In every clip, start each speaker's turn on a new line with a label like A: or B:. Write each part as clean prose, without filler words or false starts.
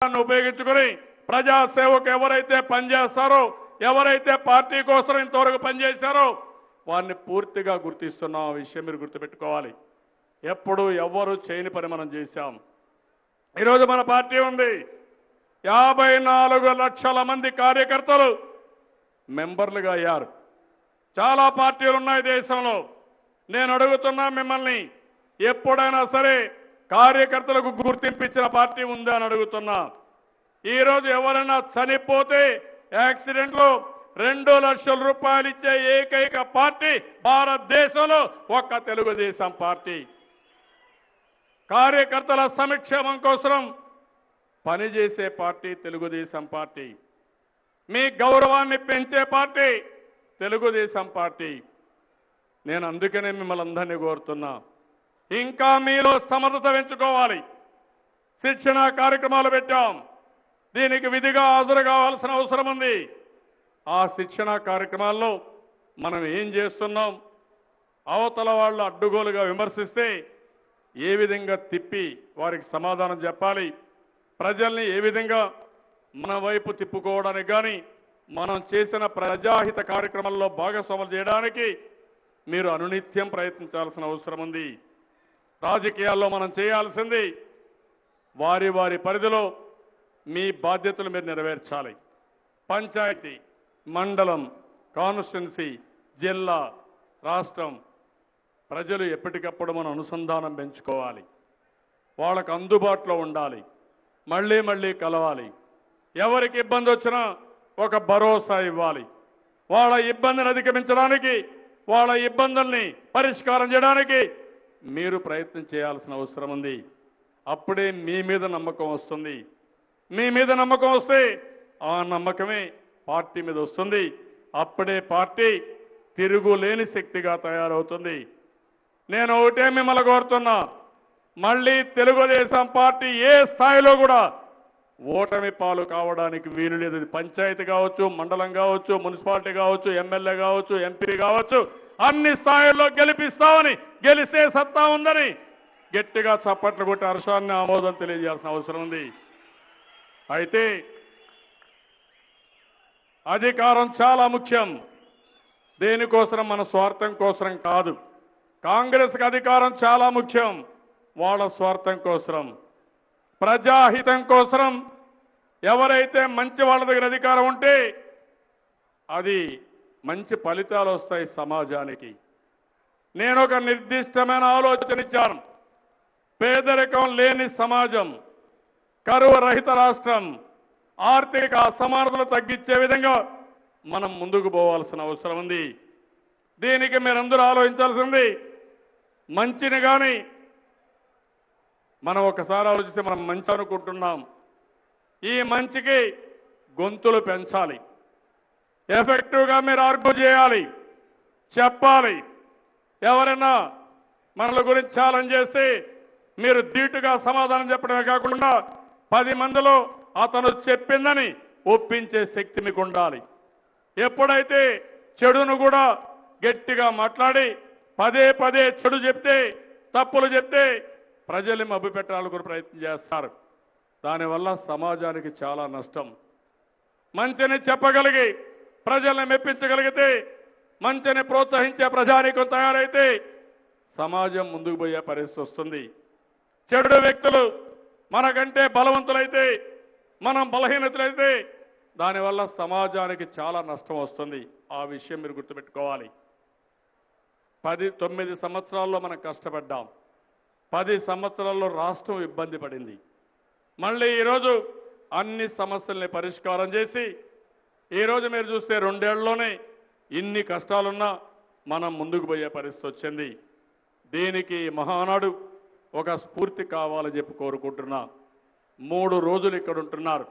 A: అధికారాన్ని ఉపయోగించుకొని ప్రజాసేవకు ఎవరైతే పనిచేస్తారో, ఎవరైతే పార్టీ కోసం ఇంతవరకు పనిచేశారో వారిని పూర్తిగా గుర్తిస్తున్నాం. ఆ విషయం మీరు గుర్తుపెట్టుకోవాలి. ఎప్పుడు ఎవ్వరూ చేయని పని మనం చేశాం. ఈరోజు మన పార్టీ ఉంది. 54 లక్షల మంది కార్యకర్తలు మెంబర్లుగా అయ్యారు. చాలా పార్టీలు ఉన్నాయి దేశంలో. నేను అడుగుతున్నా మిమ్మల్ని, ఎప్పుడైనా సరే కార్యకర్తలకు గుర్తింపించిన పార్టీ ఉందా అని అడుగుతున్నా. ఈరోజు ఎవరైనా చనిపోతే యాక్సిడెంట్లో 2 లక్షల రూపాయలు ఇచ్చే ఏకైక పార్టీ భారతదేశంలో ఒక్క తెలుగుదేశం పార్టీ. కార్యకర్తల సంక్షేమం కోసం పనిచేసే పార్టీ తెలుగుదేశం పార్టీ. మీ గౌరవాన్ని పెంచే పార్టీ తెలుగుదేశం పార్టీ. నేను అందుకనే మిమ్మల్ని అందరినీ కోరుతున్నా, ఇంకా మీలో సమర్థత పెంచుకోవాలి. శిక్షణ కార్యక్రమాలు పెట్టాం. దీనికి విధిగా హాజరు కావాల్సిన అవసరం ఉంది. ఆ శిక్షణ కార్యక్రమాల్లో మనం ఏం చేస్తున్నాం, అవతల వాళ్ళు అడ్డుగోలుగా విమర్శిస్తే ఏ విధంగా తిప్పి వారికి సమాధానం చెప్పాలి, ప్రజల్ని ఏ విధంగా మన వైపు తిప్పుకోవడానికి కానీ మనం చేసిన ప్రజాహిత కార్యక్రమాల్లో భాగస్వాములు చేయడానికి మీరు అనునిత్యం ప్రయత్నించాల్సిన అవసరం ఉంది. రాజకీయాల్లో మనం చేయాల్సింది వారి వారి పరిధిలో మీ బాధ్యతలు మీరు నెరవేర్చాలి. పంచాయతీ, మండలం, కాన్స్టిట్యున్సీ, జిల్లా, రాష్ట్రం ప్రజలు ఎప్పటికప్పుడు మనం అనుసంధానం పెంచుకోవాలి. వాళ్ళకు అందుబాటులో ఉండాలి. మళ్ళీ మళ్ళీ కలవాలి. ఎవరికి ఇబ్బంది వచ్చినా ఒక భరోసా ఇవ్వాలి. వాళ్ళ ఇబ్బందిని అధిగమించడానికి, వాళ్ళ ఇబ్బందుల్ని పరిష్కారం చేయడానికి మీరు ప్రయత్నం చేయాల్సిన అవసరం ఉంది. అప్పుడే మీ మీద నమ్మకం వస్తుంది. మీ మీద నమ్మకం వస్తే ఆ నమ్మకమే పార్టీ మీద వస్తుంది. అప్పుడే పార్టీ తిరుగులేని శక్తిగా తయారవుతుంది. నేను ఒకటే మిమ్మల్ని కోరుతున్నా, మళ్ళీ తెలుగుదేశం పార్టీ ఏ స్థాయిలో కూడా ఓటమి పాలు కావడానికి వీలు లేదు. పంచాయతీ కావచ్చు, మండలం కావచ్చు, మున్సిపాలిటీ కావచ్చు, ఎమ్మెల్యే కావచ్చు, ఎంపీ కావచ్చు, అన్ని స్థాయిల్లో గెలిపిస్తామని, గెలిసే సత్తా ఉందని గట్టిగా చప్పట్లు కొట్టి హర్షాన్ని ఆమోదం తెలియజేయాల్సిన అవసరం ఉంది. అయితే అధికారం చాలా ముఖ్యం. దేనికోసం? మన స్వార్థం కోసం కాదు. కాంగ్రెస్కి అధికారం చాలా ముఖ్యం. వాళ్ళ స్వార్థం కోసం, ప్రజాహితం కోసం ఎవరైతే మంచి వాళ్ళ దగ్గర అధికారం ఉంటే అది మంచి ఫలితాలు వస్తాయి సమాజానికి. నేను ఒక నిర్దిష్టమైన ఆలోచన ఇచ్చాను. పేదరికం లేని సమాజం, కరువు రహిత రాష్ట్రం, ఆర్థిక అసమానతలు తగ్గించే విధంగా మనం ముందుకు పోవాల్సిన అవసరం ఉంది. దీనికి మీరందరూ ఆలోచించాల్సింది మంచిని కానీ మనం ఒకసారి ఆలోచిస్తే మనం మంచి అనుకుంటున్నాం. ఈ మంచికి గొంతులు పెంచాలి. ఎఫెక్టివ్గా మీరు ఆర్గ్యూ చేయాలి, చెప్పాలి. ఎవరైనా మనల గురించి ఛాలెంజ్ చేస్తే మీరు ధీటుగా సమాధానం చెప్పడమే కాకుండా 10 మందిలో అతను చెప్పిందని ఒప్పించే శక్తి మీకు ఉండాలి. ఎప్పుడైతే చెడును కూడా గట్టిగా మాట్లాడి పదే పదే చెడు చెప్తే, తప్పులు చెప్తే ప్రజల్ని మభ్యపెట్టాలని ప్రయత్నం చేస్తారు. దానివల్ల సమాజానికి చాలా నష్టం. మంచిని చెప్పగలిగి ప్రజల్ని మెప్పించగలిగితే, మంచిని ప్రోత్సహించే ప్రజానీకం తయారైతే సమాజం ముందుకు పోయే పరిస్థితి వస్తుంది. చెడు వ్యక్తులు మనకంటే బలవంతులైతే, మనం బలహీనతలైతే దానివల్ల సమాజానికి చాలా నష్టం వస్తుంది. ఆ విషయం మీరు గుర్తుపెట్టుకోవాలి. 9 సంవత్సరాల్లో మనం కష్టపడ్డాం. 10 సంవత్సరాల్లో రాష్ట్రం ఇబ్బంది పడింది. మళ్ళీ ఈరోజు అన్ని సమస్యల్ని పరిష్కారం చేసి ఈరోజు మీరు చూస్తే 2 ఏళ్లలోనే ఇన్ని కష్టాలున్నా మనం ముందుకు పోయే పరిస్థితి వచ్చింది. దీనికి మహానాడు ఒక స్ఫూర్తి కావాలని చెప్పి కోరుకుంటున్నా. 3 రోజులు ఇక్కడ ఉంటున్నారు.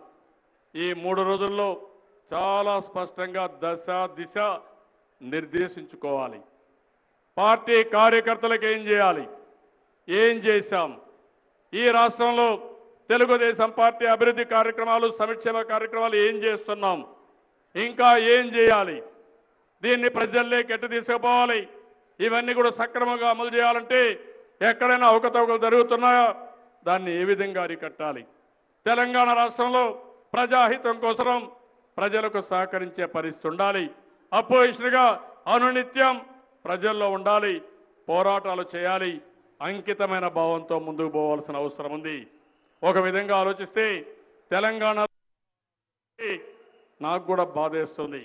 A: ఈ 3 రోజుల్లో చాలా స్పష్టంగా దశ దిశ నిర్దేశించుకోవాలి. పార్టీ కార్యకర్తలకు ఏం చేయాలి, ఏం చేశాం, ఈ రాష్ట్రంలో తెలుగుదేశం పార్టీ అభివృద్ధి కార్యక్రమాలు, సంక్షేమ కార్యక్రమాలు ఏం చేస్తున్నాం, ఇంకా ఏం చేయాలి, దీన్ని ప్రజల్లోకి ఎట్టు తీసుకుపోవాలి, ఇవన్నీ కూడా సక్రమంగా అమలు చేయాలంటే ఎక్కడైనా అవకతవకలు జరుగుతున్నాయా, దాన్ని ఏ విధంగా అరికట్టాలి. తెలంగాణ రాష్ట్రంలో ప్రజాహితం కోసం ప్రజలకు సహకరించే పరిస్థితి ఉండాలి. అపోజిషన్గా అనునిత్యం ప్రజల్లో ఉండాలి, పోరాటాలు చేయాలి, అంకితమైన భావంతో ముందుకు పోవాల్సిన అవసరం ఉంది. ఒక విధంగా ఆలోచిస్తే తెలంగాణ నాకు కూడా బాధేస్తుంది.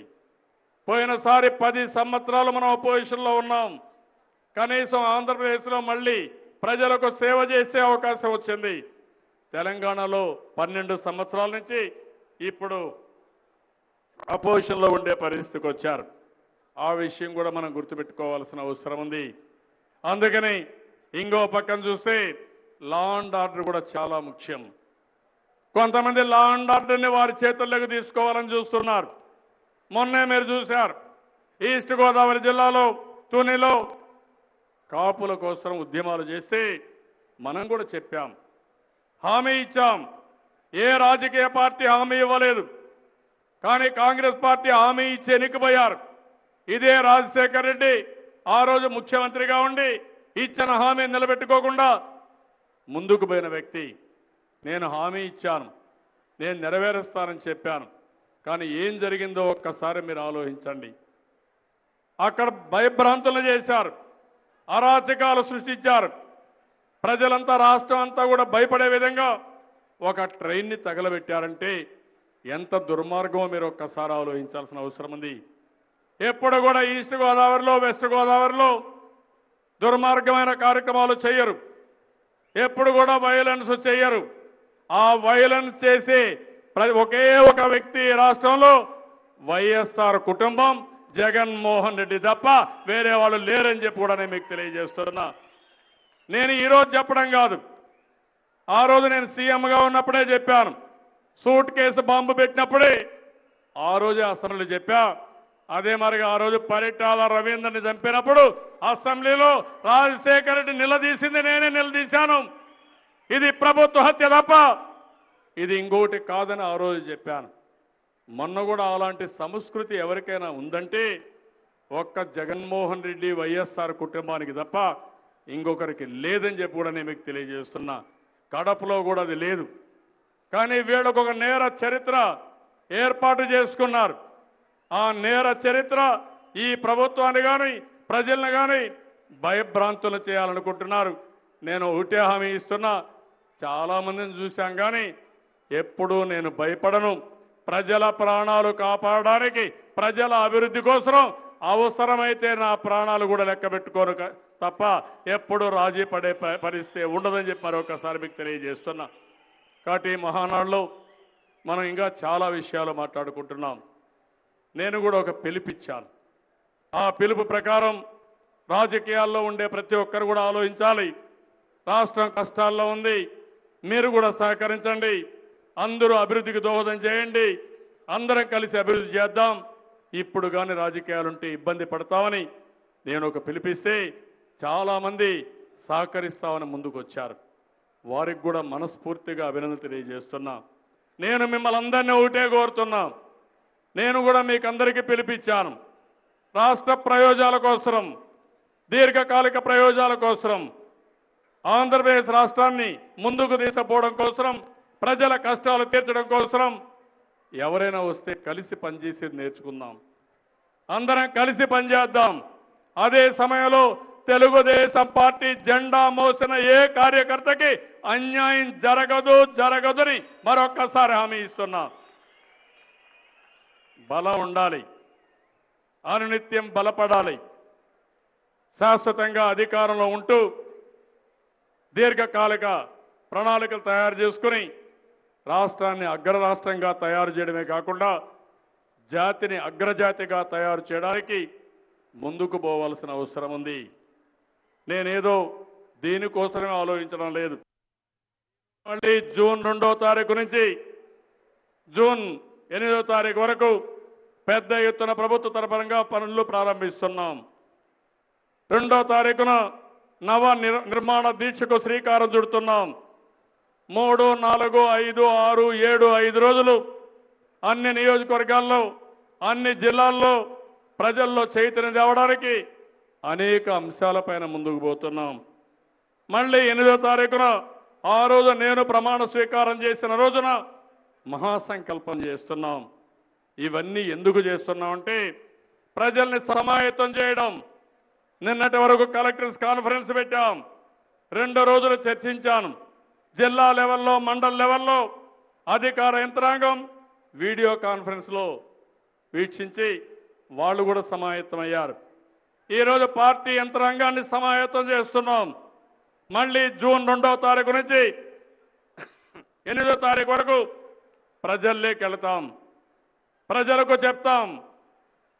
A: పోయినసారి 10 సంవత్సరాలు మనం అపోజిషన్లో ఉన్నాం. కనీసం ఆంధ్రప్రదేశ్లో మళ్ళీ ప్రజలకు సేవ చేసే అవకాశం వచ్చింది. తెలంగాణలో 12 సంవత్సరాల నుంచి ఇప్పుడు అపోజిషన్లో ఉండే పరిస్థితికి వచ్చారు. ఆ విషయం కూడా మనం గుర్తుపెట్టుకోవాల్సిన అవసరం ఉంది. అందుకని ఇంకో పక్కన చూస్తే లా అండ్ ఆర్డర్ కూడా చాలా ముఖ్యం. కొంతమంది లా అండ్ ఆర్డర్ని వారి చేతుల్లోకి తీసుకోవాలని చూస్తున్నారు. మొన్నే మీరు చూశారు, ఈస్ట్ గోదావరి జిల్లాలో తునిలో కాపుల కోసం ఉద్యమాలు చేస్తే మనం కూడా చెప్పాం, హామీ ఇచ్చాం. ఏ రాజకీయ పార్టీ హామీ ఇవ్వలేదు, కానీ కాంగ్రెస్ పార్టీ హామీ ఇచ్చి ఎన్నికపోయారు. ఇదే రాజశేఖర్ రెడ్డి ఆ రోజు ముఖ్యమంత్రిగా ఉండి ఇచ్చిన హామీ నిలబెట్టుకోకుండా ముందుకు పోయిన వ్యక్తి. నేను హామీ ఇచ్చాను, నేను నెరవేరుస్తానని చెప్పాను, కానీ ఏం జరిగిందో ఒక్కసారి మీరు ఆలోచించండి. అక్కడ భయభ్రాంతులు చేశారు, అరాచకాలు సృష్టించారు. ప్రజలంతా, రాష్ట్రం అంతా కూడా భయపడే విధంగా ఒక ట్రైన్ని తగలబెట్టారంటే ఎంత దుర్మార్గమో మీరు ఒక్కసారి ఆలోచించాల్సిన అవసరం ఉంది. ఎప్పుడు కూడా ఈస్ట్ గోదావరిలో, వెస్ట్ గోదావరిలో దుర్మార్గమైన కార్యక్రమాలు చేయరు, ఎప్పుడు కూడా వైలెన్స్ చేయరు. ఆ వైలెన్స్ చేసి ఒకే ఒక వ్యక్తి రాష్ట్రంలో వైఎస్ఆర్ కుటుంబం, జగన్మోహన్ రెడ్డి తప్ప వేరే వాళ్ళు లేరని చెప్పి కూడా నేను మీకు తెలియజేస్తున్నా. నేను ఈరోజు చెప్పడం కాదు, ఆ రోజు నేను సీఎంగా ఉన్నప్పుడే చెప్పాను. సూట్ కేసు బాంబు పెట్టినప్పుడే ఆ రోజే అసెంబ్లీలో చెప్పా. అదే మరిగా ఆ రోజు పరిటాల రవీంద్రని చంపినప్పుడు అసెంబ్లీలో రాజశేఖర రెడ్డి నిలదీసింది నేనే నిలదీశాను. ఇది ప్రభుత్వ హత్య తప్ప ఇది ఇంకోటి కాదని ఆ రోజు చెప్పాను. మొన్న కూడా అలాంటి సంస్కృతి ఎవరికైనా ఉందంటే ఒక్క జగన్మోహన్ రెడ్డి, వైఎస్ఆర్ కుటుంబానికి తప్ప ఇంకొకరికి లేదని చెప్పి కూడా నేను మీకు తెలియజేస్తున్నా. కడపలో కూడా అది లేదు. కానీ వీళ్ళకు ఒక నేర చరిత్ర ఏర్పాటు చేసుకున్నారు. ఆ నేర చరిత్ర ఈ ప్రభుత్వాన్ని కానీ ప్రజలను కానీ భయభ్రాంతులు చేయాలనుకుంటున్నారు. నేను ఒకటే హామీ ఇస్తున్నా, చాలా మందిని చూశాం కానీ ఎప్పుడూ నేను భయపడను. ప్రజల ప్రాణాలు కాపాడడానికి, ప్రజల అభివృద్ధి కోసం అవసరమైతే నా ప్రాణాలు కూడా లెక్క పెట్టుకోను తప్ప ఎప్పుడు రాజీ పడే పరిస్థితి ఉండదని చెప్పి మరొకసారి మీకు తెలియజేస్తున్నా. కాబట్టి ఈ మహానాడులో మనం ఇంకా చాలా విషయాలు మాట్లాడుకుంటున్నాం. నేను కూడా ఒక పిలుపిచ్చాను. ఆ పిలుపు ప్రకారం రాజకీయాల్లో ఉండే ప్రతి ఒక్కరు కూడా ఆలోచించాలి. రాష్ట్రం కష్టాల్లో ఉంది, మీరు కూడా సహకరించండి. అందరూ అభివృద్ధికి దోహదం చేయండి. అందరం కలిసి అభివృద్ధి చేద్దాం. ఇప్పుడు కానీ రాజకీయాలుంటే ఇబ్బంది పడతామని నేను ఒక పిలిపిస్తే చాలామంది సహకరిస్తామని ముందుకు వచ్చారు. వారికి కూడా మనస్ఫూర్తిగా అభినందన తెలియజేస్తున్నా. నేను మిమ్మల్ని అందరినీ ఒకటే కోరుతున్నా. నేను కూడా మీకు అందరికీ పిలిపించాను. రాష్ట్ర ప్రయోజనాల కోసం, దీర్ఘకాలిక ప్రయోజనాల కోసం, ఆంధ్రప్రదేశ్ రాష్ట్రాన్ని ముందుకు తీసుకుపోవడం కోసం, ప్రజల కష్టాలు తీర్చడం కోసం ఎవరైనా వస్తే కలిసి పనిచేసేది నేర్చుకుందాం. అందరం కలిసి పనిచేద్దాం. అదే సమయంలో తెలుగుదేశం పార్టీ జెండా మోసిన ఏ కార్యకర్తకి అన్యాయం జరగదని మరొక్కసారి హామీ ఇస్తున్నా. బలం ఉండాలి, అనునిత్యం బలపడాలి. శాశ్వతంగా అధికారంలో ఉంటూ దీర్ఘకాలిక ప్రణాళికలు తయారు చేసుకుని రాష్ట్రాన్ని అగ్ర రాష్ట్రంగా తయారు చేయడమే కాకుండా జాతిని అగ్రజాతిగా తయారు చేయడానికి ముందుకు పోవాల్సిన అవసరం ఉంది. నేనేదో దీనికోసమే ఆలోచించడం లేదు. మళ్ళీ జూన్ 2వ తారీఖు నుంచి జూన్ 8వ తారీఖు వరకు పెద్ద ఎత్తున ప్రభుత్వ తరఫున పనులు ప్రారంభిస్తున్నాం. 2వ తారీఖున నవ నిర్మాణ దీక్షకు శ్రీకారం చుడుతున్నాం. 3, 4, 5, 6, 7 5 రోజులు అన్ని నియోజకవర్గాల్లో, అన్ని జిల్లాల్లో ప్రజల్లో చైతన్యం తేవడానికి అనేక అంశాలపైన ముందుకు పోతున్నాం. మళ్ళీ 8వ తారీఖున ఆ రోజు నేను ప్రమాణ స్వీకారం చేసిన రోజున మహాసంకల్పం చేస్తున్నాం. ఇవన్నీ ఎందుకు చేస్తున్నామంటే ప్రజల్ని సమాయత్తం చేయడం. నిన్నటి వరకు కలెక్టర్స్ కాన్ఫరెన్స్ పెట్టాం. 2 రోజులు చర్చించాను. జిల్లా లెవెల్లో, మండల్ లెవెల్లో అధికార యంత్రాంగం వీడియో కాన్ఫరెన్స్లో వీక్షించి వాళ్ళు కూడా సమాయత్తమయ్యారు. ఈరోజు పార్టీ యంత్రాంగాన్ని సమాయత్తం చేస్తున్నాం. మళ్ళీ జూన్ 2వ తారీఖు నుంచి 8వ తారీఖు వరకు ప్రజల్లోకి వెళతాం. ప్రజలకు చెప్తాం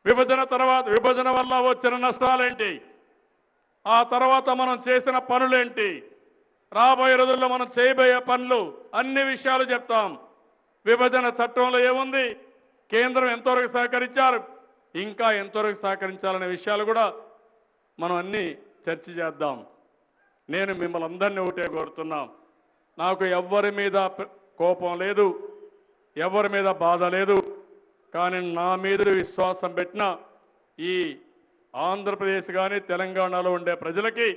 A: విభజన వల్ల వచ్చిన నష్టాలేంటి, ఆ తర్వాత మనం చేసిన పనులేంటి, రాబోయే రోజుల్లో మనం చేయబోయే పనులు, అన్ని విషయాలు చెప్తాం. విభజన చట్టంలో ఏముంది, కేంద్రం ఎంతవరకు సహకరించారు, ఇంకా ఎంతవరకు సహకరించాలనే విషయాలు కూడా మనం అన్ని చర్చ చేద్దాం. నేను మిమ్మల్ని అందరినీ ఒకటే కోరుతున్నాం. నాకు ఎవ్వరి మీద కోపం లేదు, ఎవరి మీద బాధ లేదు. కానీ నా మీద విశ్వాసం పెట్టిన ఈ ఆంధ్రప్రదేశ్ కానీ తెలంగాణలో ఉండే ప్రజలకి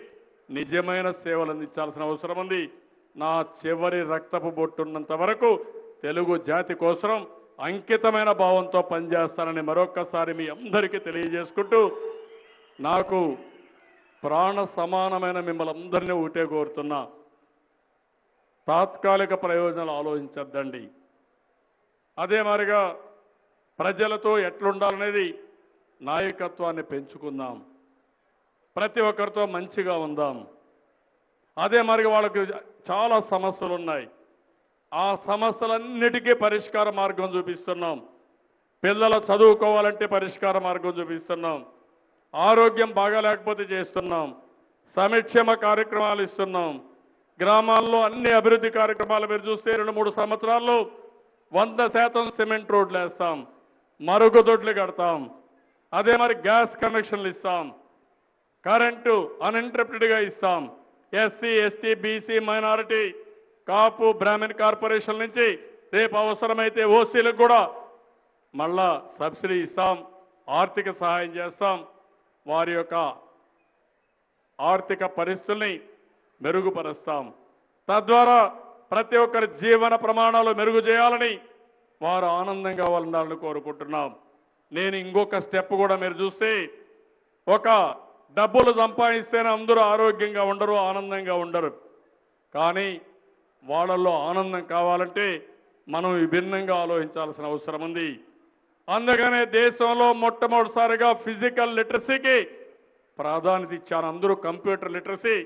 A: నిజమైన సేవలు అందించాల్సిన అవసరం ఉంది. నా చివరి రక్తపు బొట్టున్నంత వరకు తెలుగు జాతి కోసం అంకితమైన భావంతో పనిచేస్తానని మరొక్కసారి మీ అందరికీ తెలియజేసుకుంటూ, నాకు ప్రాణ సమానమైన మిమ్మల్ని అందరినీ ఒకటే కోరుతున్నా, తాత్కాలిక ప్రయోజనాలు ఆలోచించద్దండి. అదే మాదిరిగా ప్రజలతో ఎట్లుండాలనేది నాయకత్వాన్ని పెంచుకుందాం. ప్రతి ఒక్కరితో మంచిగా ఉందాం. అదే మాదిరిగా వాళ్ళకి చాలా సమస్యలు ఉన్నాయి. ఆ సమస్యలన్నిటికీ పరిష్కార మార్గం చూపిస్తున్నాం. పిల్లలు చదువుకోవాలంటే పరిష్కార మార్గం చూపిస్తున్నాం. ఆరోగ్యం బాగాలేకపోతే చేస్తున్నాం. సంక్షేమ కార్యక్రమాలు ఇస్తున్నాం. గ్రామాల్లో అన్ని అభివృద్ధి కార్యక్రమాలు మీరు చూస్తే 2-3 సంవత్సరాల్లో 100% సిమెంట్ రోడ్లు వేస్తాం, మరుగుదొడ్లు కడతాం. అదే మరి గ్యాస్ కనెక్షన్లు ఇస్తాం, కరెంటు అన్ఇంటరప్టెడ్గా ఇస్తాం. ఎస్సీ, ఎస్టీ, బీసీ, మైనారిటీ, కాపు, బ్రాహ్మణ్ కార్పొరేషన్ నుంచి రేపు అవసరమైతే ఓసీలకు కూడా మళ్ళా సబ్సిడీ ఇస్తాం, ఆర్థిక సహాయం చేస్తాం. వారి యొక్క ఆర్థిక పరిస్థితుల్ని మెరుగుపరుస్తాం. తద్వారా ప్రతి ఒక్కరి జీవన ప్రమాణాలు మెరుగు చేయాలని, వారు ఆనందంగా ఉండాలని కోరుకుంటున్నాం. నేను ఇంకొక స్టెప్ కూడా మీరు చూస్తే, ఒక డబ్బులు సంపాదిస్తేనే అందరూ ఆరోగ్యంగా ఉండరు, ఆనందంగా ఉండరు. కానీ వాళ్ళల్లో ఆనందం కావాలంటే మనం విభిన్నంగా ఆలోచించాల్సిన అవసరం ఉంది. అందుకనే దేశంలో మొట్టమొదటిసారిగా ఫిజికల్ లిటరసీకి ప్రాధాన్యత ఇచ్చాను. అందరూ కంప్యూటర్ లిటరసీ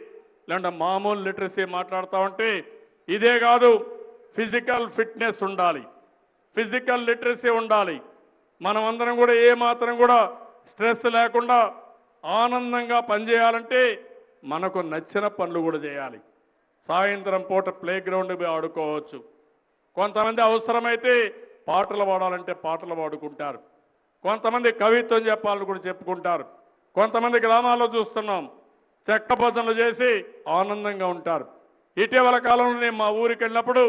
A: లేదంటే మామూలు లిటరసీ మాట్లాడుతూ ఉంటే, ఇదే కాదు, ఫిజికల్ ఫిట్నెస్ ఉండాలి, ఫిజికల్ లిటరసీ ఉండాలి. మనం అందరం కూడా ఏ మాత్రం కూడా స్ట్రెస్ లేకుండా ఆనందంగా పనిచేయాలంటే మనకు నచ్చిన పనులు కూడా చేయాలి. సాయంత్రం పూట ప్లే గ్రౌండ్ పోయి ఆడుకోవచ్చు. కొంతమంది అవసరమైతే పాటలు పాడాలంటే పాటలు పాడుకుంటారు. కొంతమంది కవిత్వం చెప్పాలని కూడా చెప్పుకుంటారు. కొంతమంది గ్రామాల్లో చూస్తున్నాం చెక్క భజనలు చేసి ఆనందంగా ఉంటారు. ఇటీవల కాలంలో నేను మా ఊరికి వెళ్ళినప్పుడు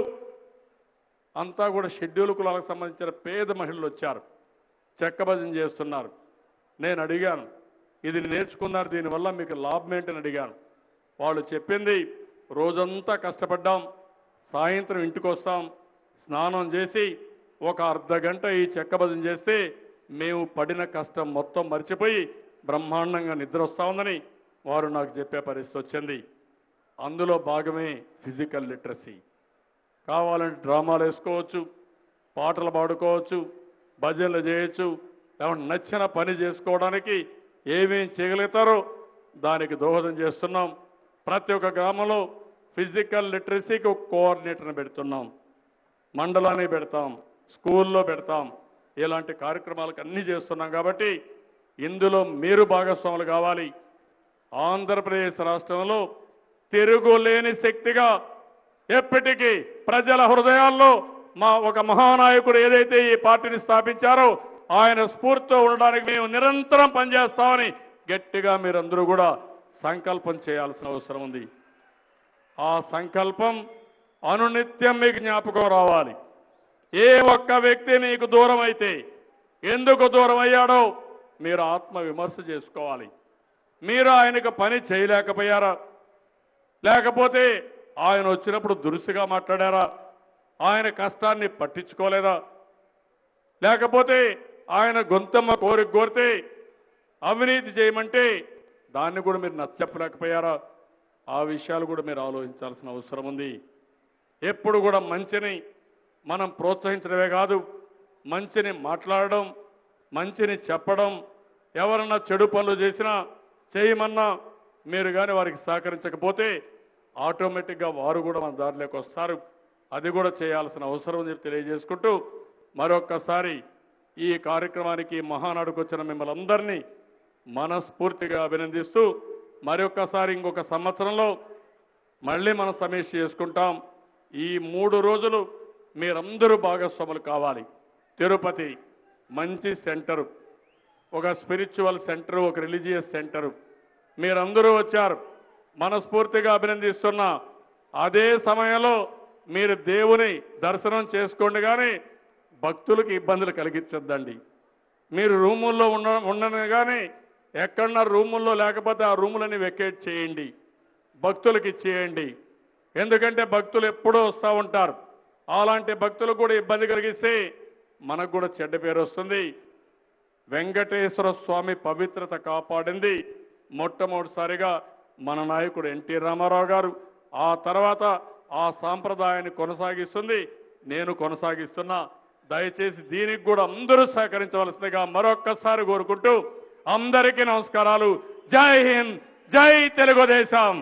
A: అంతా కూడా షెడ్యూల్ కులాలకు సంబంధించిన పేద మహిళలు వచ్చారు, చెక్క భజన చేస్తున్నారు. నేను అడిగాను, ఇది నేర్చుకున్నారు, దీనివల్ల మీకు లాభం ఏంటని అడిగాను. వాళ్ళు చెప్పింది, రోజంతా కష్టపడ్డాం, సాయంత్రం ఇంటికి వస్తాం, స్నానం చేసి ఒక అర్ధగంట ఈ చెక్క భజన చేస్తే మేము పడిన కష్టం మొత్తం మర్చిపోయి బ్రహ్మాండంగా నిద్ర వస్తూ ఉందని వారు నాకు చెప్పే పరిస్థితి వచ్చింది. అందులో భాగమే ఫిజికల్ లిటరసీ. కావాలంటే డ్రామాలు వేసుకోవచ్చు, పాటలు పాడుకోవచ్చు, భజనలు చేయొచ్చు, లేకుంటే నచ్చిన పని చేసుకోవడానికి ఏమేం చేయగలుగుతారో దానికి దోహదం చేస్తున్నాం. ప్రతి ఒక్క గ్రామంలో ఫిజికల్ లిటరసీకి ఒక కోఆర్డినేటర్ని పెడుతున్నాం, మండలాన్ని పెడతాం, స్కూల్లో పెడతాం. ఇలాంటి కార్యక్రమాలకు అన్నీ చేస్తున్నాం. కాబట్టి ఇందులో మీరు భాగస్వాములు కావాలి. ఆంధ్రప్రదేశ్ రాష్ట్రంలో తిరుగులేని శక్తిగా ఎప్పటికీ ప్రజల హృదయాల్లో ఒక మహానాయకుడు ఏదైతే ఈ పార్టీని స్థాపించారో ఆయన స్ఫూర్తితో ఉండడానికి మేము నిరంతరం పనిచేస్తామని గట్టిగా మీరందరూ కూడా సంకల్పం చేయాల్సిన అవసరం ఉంది. ఆ సంకల్పం అనునిత్యం మీకు జ్ఞాపకం రావాలి. ఏ ఒక్క వ్యక్తి మీకు దూరం అయితే ఎందుకు దూరం అయ్యాడో మీరు ఆత్మ విమర్శ చేసుకోవాలి. మీరు ఆయనకు పని చేయలేకపోయారా, లేకపోతే ఆయన వచ్చినప్పుడు దురుసుగా మాట్లాడారా? ఆయన కష్టాన్ని పట్టించుకోలేదా? లేకపోతే ఆయన గొంతమ్మ కోరితే అవినీతి చేయమంటే దాన్ని కూడా మీరు నచ్చచెప్పలేకపోయారా? ఆ విషయాలు కూడా మీరు ఆలోచించాల్సిన అవసరం ఉంది. ఎప్పుడు కూడా మంచిని మనం ప్రోత్సహించడమే కాదు, మంచిని మాట్లాడడం, మంచిని చెప్పడం, ఎవరన్నా చెడు పనులు చేసినా చేయమన్నా మీరు కానీ వారికి సహకరించకపోతే ఆటోమేటిక్గా వారు కూడా మన దారిలోకి వస్తారు. అది కూడా చేయాల్సిన అవసరం ఉంది తెలియజేసుకుంటూ మరొక్కసారి ఈ కార్యక్రమానికి మహానాడుకు వచ్చిన మిమ్మల్ని అందరినీ మనస్ఫూర్తిగా అభినందిస్తూ మరొక్కసారి ఇంకొక సంవత్సరంలో మళ్ళీ మనం సమీక్ష చేసుకుంటాం. ఈ 3 రోజులు మీరందరూ భాగస్వాములు కావాలి. తిరుపతి మంచి సెంటరు, ఒక స్పిరిచువల్ సెంటరు, ఒక రిలీజియస్ సెంటరు. మీరందరూ వచ్చారు, మనస్ఫూర్తిగా అభినందిస్తున్నా. అదే సమయంలో మీరు దేవుని దర్శనం చేసుకోండి, కానీ భక్తులకు ఇబ్బందులు కలిగించద్దండి. మీరు రూముల్లో ఉండను కానీ ఎక్కడన్నా రూముల్లో లేకపోతే ఆ రూములని వెకేట్ చేయండి, భక్తులకు ఇచ్చేయండి. ఎందుకంటే భక్తులు ఎప్పుడూ వస్తూ ఉంటారు. అలాంటి భక్తులకు కూడా ఇబ్బంది కలిగిస్తే మనకు కూడా చెడ్డ పేరు వస్తుంది. వెంకటేశ్వర స్వామి పవిత్రత కాపాడింది మొట్టమొదటిసారిగా మన నాయకుడు ఎన్టీ రామారావు గారు. ఆ తర్వాత ఆ సాంప్రదాయాన్ని కొనసాగిస్తుంది, నేను కొనసాగిస్తున్నా. దయచేసి దీనికి కూడా అందరూ సహకరించవలసిందిగా మరొక్కసారి కోరుకుంటూ అందరికీ నమస్కారాలు. జై హింద్, జై తెలుగుదేశం.